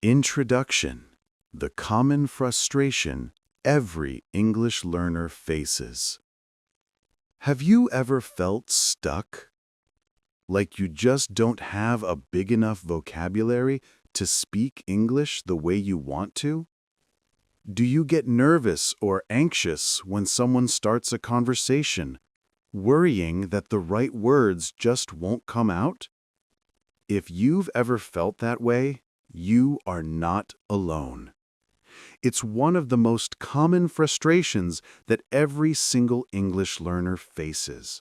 Introduction: the common frustration every English learner faces. Have you ever felt stuck? Like you just don't have a big enough vocabulary to speak English the way you want to? Do you get nervous or anxious when someone starts a conversation, worrying that the right words just won't come out? If you've ever felt that way, you are not alone. It's one of the most common frustrations that every single English learner faces.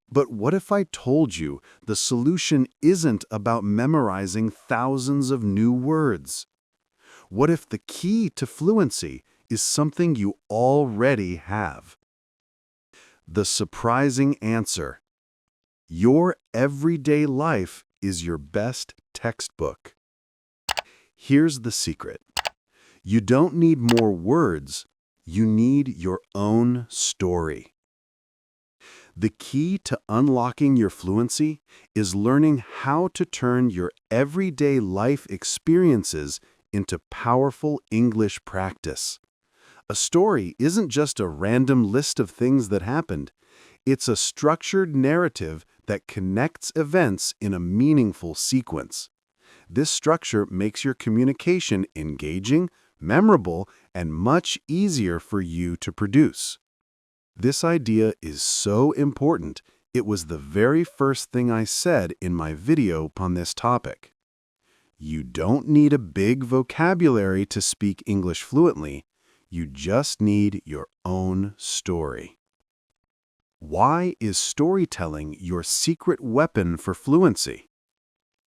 But what if I told you the solution isn't about memorizing thousands of new words? What if the key to fluency is something you already have? The surprising answer: your everyday life is your best textbook. Here's the secret. You don't need more words, you need your own story. The key to unlocking your fluency is learning how to turn your everyday life experiences into powerful English practice. A story isn't just a random list of things that happened. It's a structured narrative that connects events in a meaningful sequence. This structure makes your communication engaging, memorable, and much easier for you to produce. This idea is so important, it was the very first thing I said in my video on this topic. You don't need a big vocabulary to speak English fluently, you just need your own story. Why is storytelling your secret weapon for fluency?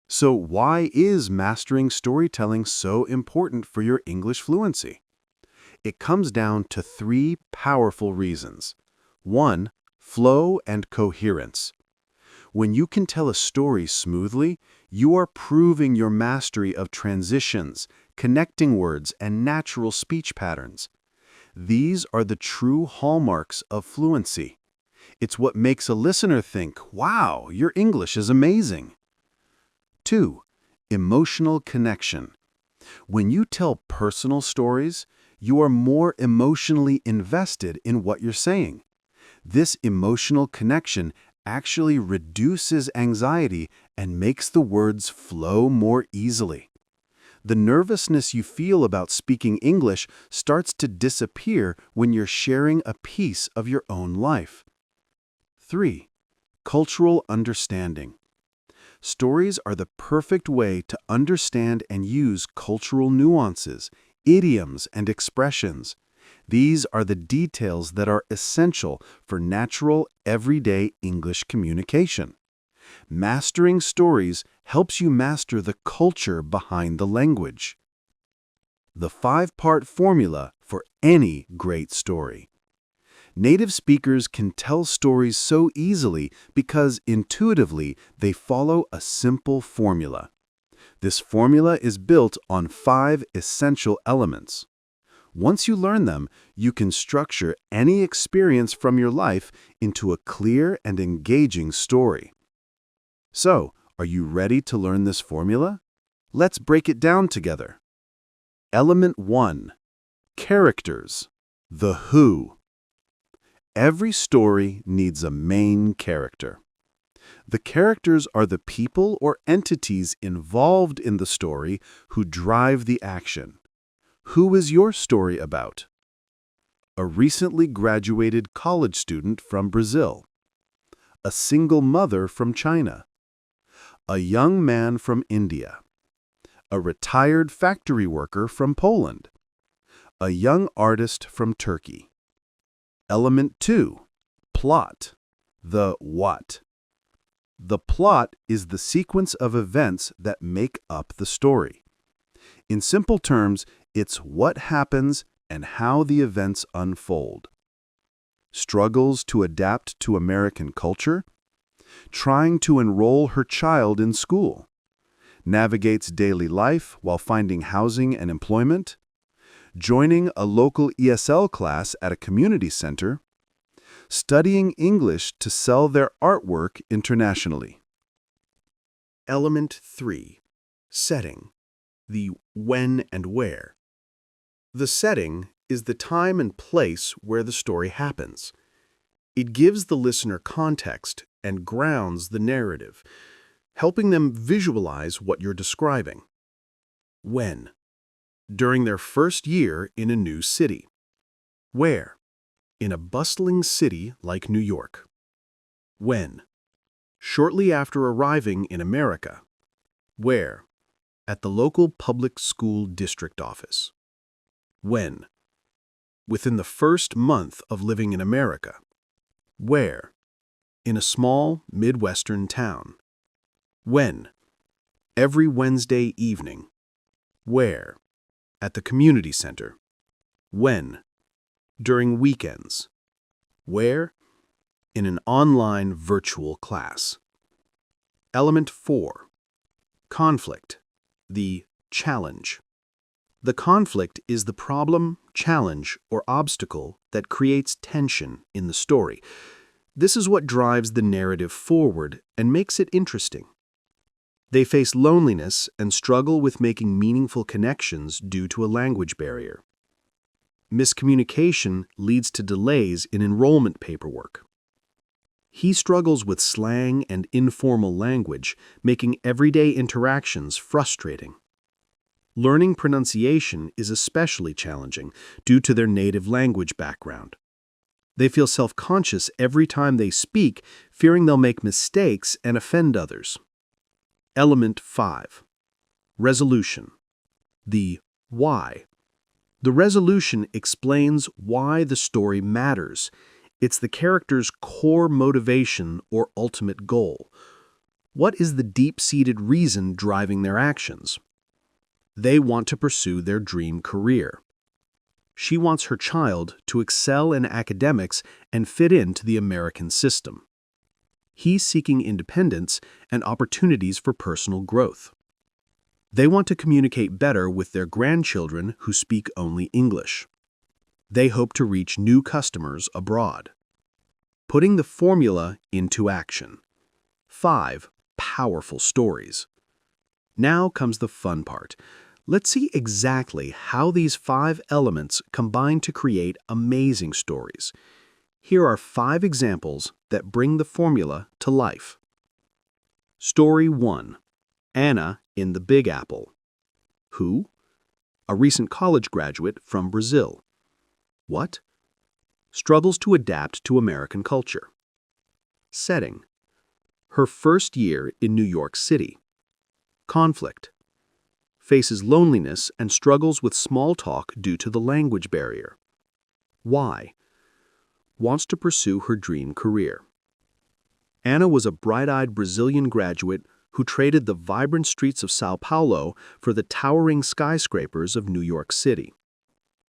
So why is mastering storytelling so important for your English fluency? It comes down to three powerful reasons. 1. Flow and coherence. When you can tell a story smoothly, you are proving your mastery of transitions, connecting words, and natural speech patterns. These are the true hallmarks of fluency. It's what makes a listener think, "Wow, your English is amazing." 2. Emotional connection. When you tell personal stories, you are more emotionally invested in what you're saying. This emotional connection actually reduces anxiety and makes the words flow more easily. The nervousness you feel about speaking English starts to disappear when you're sharing a piece of your own life. 3. Cultural understanding. Stories are the perfect way to understand and use cultural nuances, idioms, and expressions. These are the details that are essential for natural, everyday English communication. Mastering stories helps you master the culture behind the language. The 5-part formula for any great story. Native speakers can tell stories so easily because intuitively they follow a simple formula. This formula is built on 5 essential elements. Once you learn them, you can structure any experience from your life into a clear and engaging story. So, are you ready to learn this formula? Let's break it down together. Element 1. Characters. The who. Every story needs a main character. The characters are the people or entities involved in the story who drive the action. Who is your story about? A recently graduated college student from Brazil. A single mother from China. A young man from India. A retired factory worker from Poland. A young artist from Turkey. Element 2. Plot. The what. The plot is the sequence of events that make up the story. In simple terms, it's what happens and how the events unfold. Struggles to adapt to American culture. Trying to enroll her child in school. Navigates daily life while finding housing and employment. Joining a local ESL class at a community center. Studying English to sell their artwork internationally. Element 3. Setting. the when and where. The setting is the time and place where the story happens. It gives the listener context and grounds the narrative, helping them visualize what you're describing. When? During their first year in a new city. Where? In a bustling city like New York. When? Shortly after arriving in America. Where? At the local public school district office. When? Within the first month of living in America. Where? In a small Midwestern town. When? Every Wednesday evening. Where? At the community center. When? During weekends. Where? In an online virtual class. Element 4. Conflict. The challenge. The conflict is the problem, challenge, or obstacle that creates tension in the story. This is what drives the narrative forward and makes it interesting. They face loneliness and struggle with making meaningful connections due to a language barrier. Miscommunication leads to delays in enrollment paperwork. He struggles with slang and informal language, making everyday interactions frustrating. Learning pronunciation is especially challenging due to their native language background. They feel self-conscious every time they speak, fearing they'll make mistakes and offend others. Element 5. Resolution. The why. The resolution explains why the story matters. It's the character's core motivation or ultimate goal. What is the deep-seated reason driving their actions? They want to pursue their dream career. She wants her child to excel in academics and fit into the American system. He's seeking independence and opportunities for personal growth. They want to communicate better with their grandchildren who speak only English. They hope to reach new customers abroad. Putting the formula into action. 5 powerful stories. Now comes the fun part. Let's see exactly how these 5 elements combine to create amazing stories. Here are 5 examples that bring the formula to life. Story 1. Anna in the Big Apple. Who? A recent college graduate from Brazil. What? Struggles to adapt to American culture. Setting. Her first year in New York City. Conflict. Faces loneliness and struggles with small talk due to the language barrier. Why? Wants to pursue her dream career. Anna was a bright-eyed Brazilian graduate who traded the vibrant streets of Sao Paulo for the towering skyscrapers of New York City.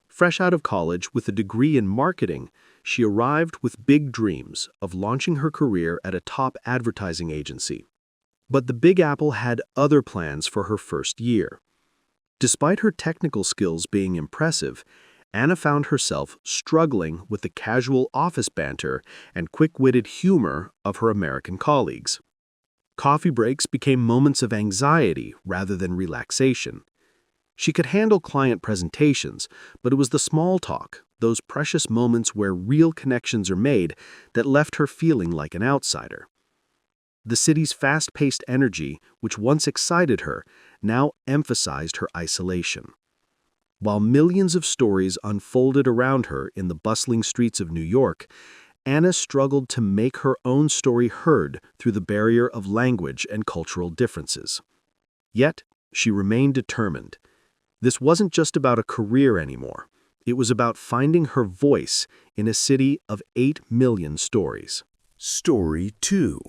Fresh out of college with a degree in marketing, she arrived with big dreams of launching her career at a top advertising agency. But the Big Apple had other plans for her first year. Despite her technical skills being impressive, Anna found herself struggling with the casual office banter and quick-witted humor of her American colleagues. Coffee breaks became moments of anxiety rather than relaxation. She could handle client presentations, but it was the small talk, those precious moments where real connections are made, that left her feeling like an outsider. The city's fast-paced energy, which once excited her, now emphasized her isolation. While millions of stories unfolded around her in the bustling streets of New York, Anna struggled to make her own story heard through the barrier of language and cultural differences. Yet, she remained determined. This wasn't just about a career anymore. It was about finding her voice in a city of 8 million stories. Story 2.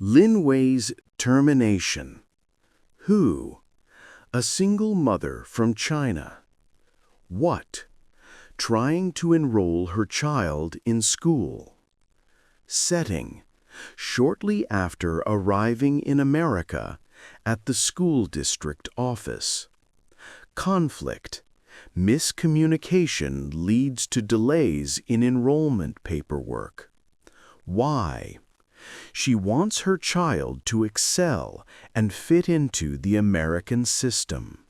Lin Wei's termination. Who? A single mother from China. What? Trying to enroll her child in school. Setting. Shortly after arriving in America at the school district office. Conflict. Miscommunication leads to delays in enrollment paperwork. Why? She wants her child to excel and fit into the American system.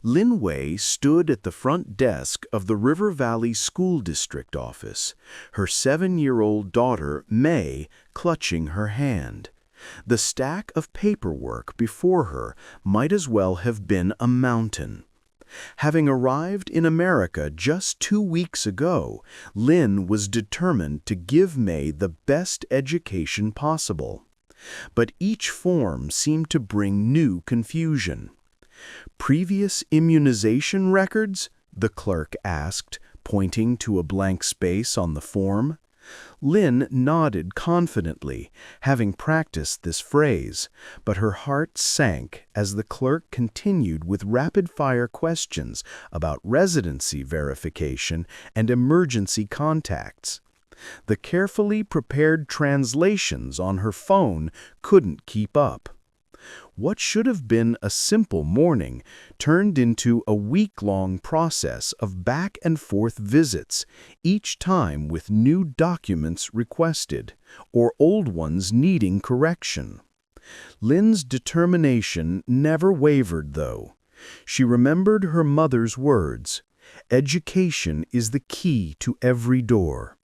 Lin Wei stood at the front desk of the River Valley School District office, her 7-year-old daughter, May, clutching her hand. The stack of paperwork before her might as well have been a mountain. Having arrived in America just 2 weeks ago, Lin was determined to give May the best education possible. But each form seemed to bring new confusion. "Previous immunization records?" the clerk asked, pointing to a blank space on the form. Lin nodded confidently, having practiced this phrase, but her heart sank as the clerk continued with rapid-fire questions about residency verification and emergency contacts. The carefully prepared translations on her phone couldn't keep up. What should have been a simple morning turned into a week-long process of back-and-forth visits, each time with new documents requested, or old ones needing correction. Lin's determination never wavered, though. She remembered her mother's words, "Education is the key to every door."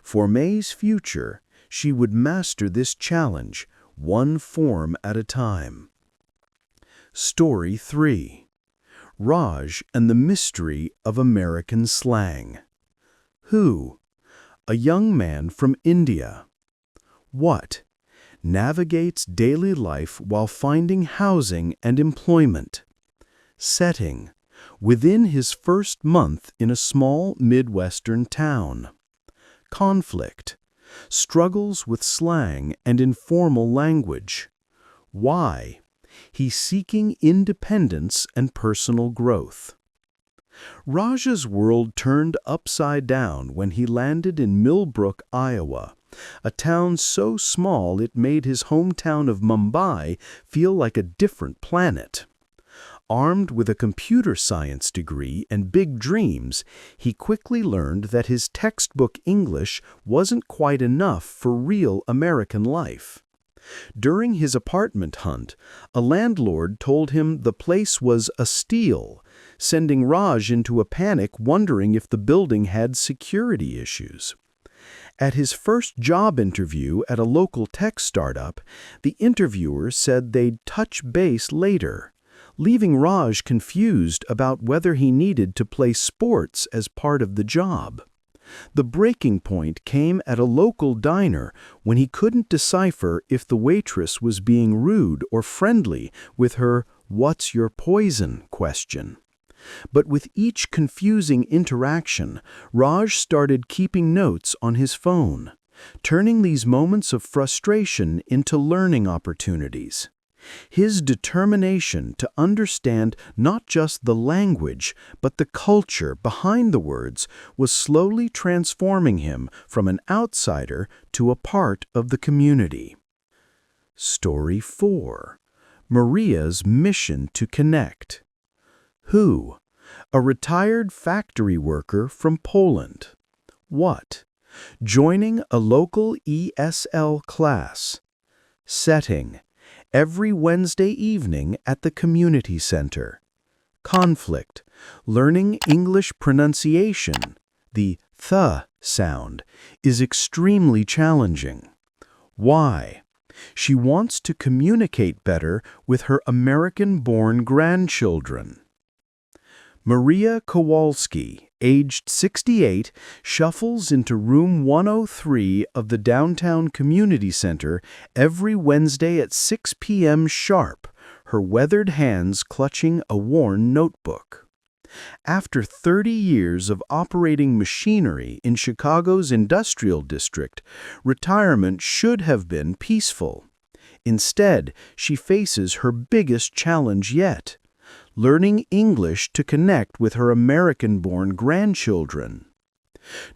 For May's future, she would master this challenge, one form at a time. Story 3. Raj and the Mystery of American Slang. Who? A young man from India. What? Navigates daily life while finding housing and employment. Setting? Within his first month in a small Midwestern town. Conflict. Struggles with slang and informal language. Why? He's seeking independence and personal growth. Raj's world turned upside down when he landed in Millbrook, Iowa, a town so small it made his hometown of Mumbai feel like a different planet. Armed with a computer science degree and big dreams, he quickly learned that his textbook English wasn't quite enough for real American life. During his apartment hunt, a landlord told him the place was a steal, sending Raj into a panic wondering if the building had security issues. At his first job interview at a local tech startup, the interviewer said they'd touch base later, leaving Raj confused about whether he needed to play sports as part of the job. The breaking point came at a local diner when he couldn't decipher if the waitress was being rude or friendly with her "What's your poison?" question. But with each confusing interaction, Raj started keeping notes on his phone, turning these moments of frustration into learning opportunities. His determination to understand not just the language, but the culture behind the words was slowly transforming him from an outsider to a part of the community. Story 4. Maria's Mission to Connect. Who? A retired factory worker from Poland. What? Joining a local ESL class. Setting? Every Wednesday evening at the community center. Conflict. Learning English pronunciation, the th sound, is extremely challenging. Why? She wants to communicate better with her American-born grandchildren. Maria Kowalski, aged 68, shuffles into room 103 of the downtown community center every Wednesday at 6 p.m. sharp, her weathered hands clutching a worn notebook. After 30 years of operating machinery in Chicago's industrial district, retirement should have been peaceful. Instead, she faces her biggest challenge yet: learning English to connect with her American-born grandchildren.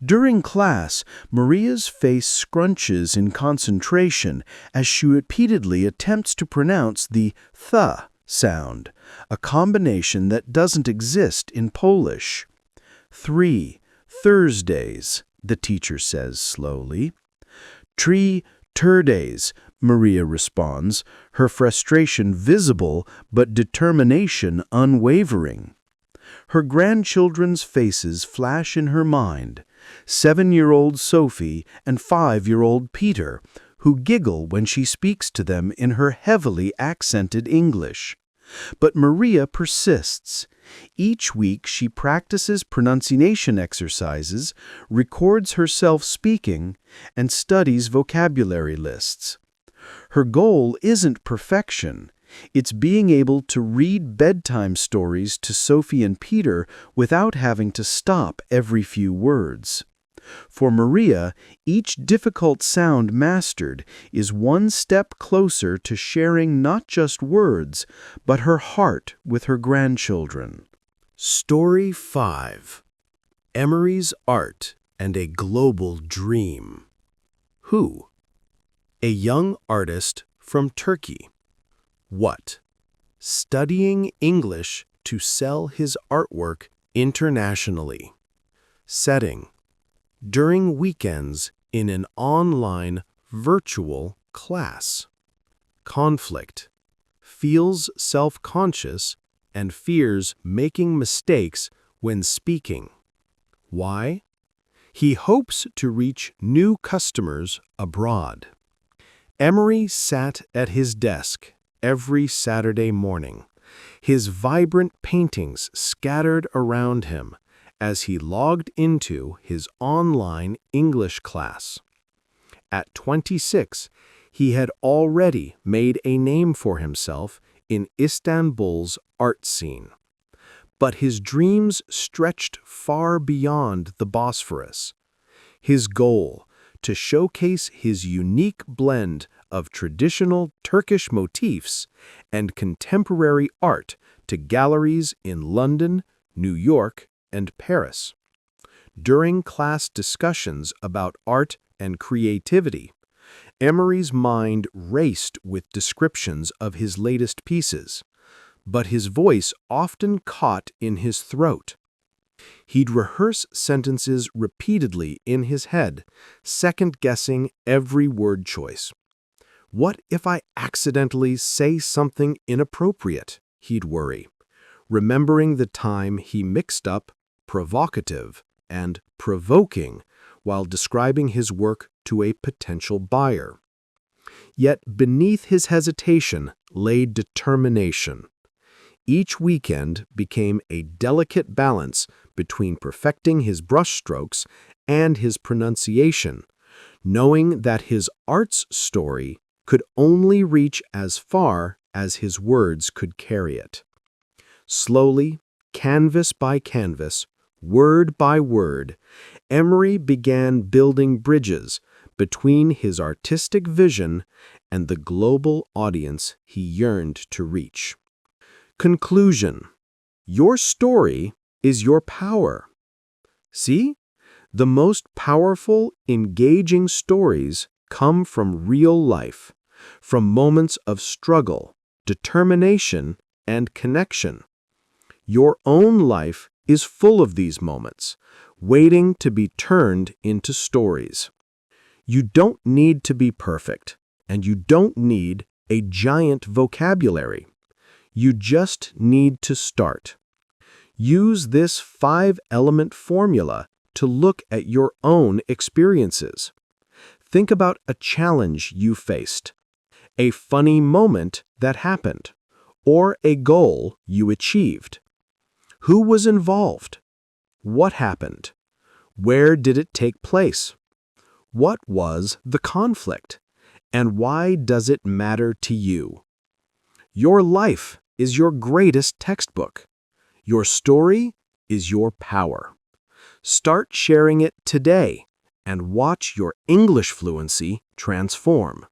During class, Maria's face scrunches in concentration as she repeatedly attempts to pronounce the th sound, a combination that doesn't exist in Polish. 3 Thursdays, the teacher says slowly. 3 Turdays, Maria responds, her frustration visible but determination unwavering. Her grandchildren's faces flash in her mind, 7-year-old Sophie and 5-year-old Peter, who giggle when she speaks to them in her heavily accented English. But Maria persists. Each week she practices pronunciation exercises, records herself speaking, and studies vocabulary lists. Her goal isn't perfection. It's being able to read bedtime stories to Sophie and Peter without having to stop every few words. For Maria, each difficult sound mastered is one step closer to sharing not just words, but her heart with her grandchildren. Story 5. Emery's Art and a Global Dream. Who? A young artist from Turkey. What? Studying English to sell his artwork internationally. Setting: during weekends in an online virtual class. Conflict: feels self-conscious and fears making mistakes when speaking. Why? He hopes to reach new customers abroad. Emery sat at his desk every Saturday morning, his vibrant paintings scattered around him as he logged into his online English class. At 26, he had already made a name for himself in Istanbul's art scene. But his dreams stretched far beyond the Bosphorus. His goal, to showcase his unique blend of traditional Turkish motifs and contemporary art to galleries in London, New York, and Paris. During class discussions about art and creativity, Emery's mind raced with descriptions of his latest pieces, but his voice often caught in his throat. He'd rehearse sentences repeatedly in his head, second-guessing every word choice. What if I accidentally say something inappropriate? He'd worry, remembering the time he mixed up provocative and provoking while describing his work to a potential buyer. Yet beneath his hesitation lay determination. Each weekend became a delicate balance between perfecting his brushstrokes and his pronunciation, knowing that his art's story could only reach as far as his words could carry it. Slowly, canvas by canvas, word by word, Emery began building bridges between his artistic vision and the global audience he yearned to reach. Conclusion: your story is your power. See? The most powerful, engaging stories come from real life, from moments of struggle, determination, and connection. Your own life is full of these moments, waiting to be turned into stories. You don't need to be perfect, and you don't need a giant vocabulary. You just need to start. Use this 5-element formula to look at your own experiences. Think about a challenge you faced, a funny moment that happened, or a goal you achieved. Who was involved? What happened? Where did it take place? What was the conflict? And why does it matter to you? Your life is your greatest textbook. Your story is your power. Start sharing it today and watch your English fluency transform.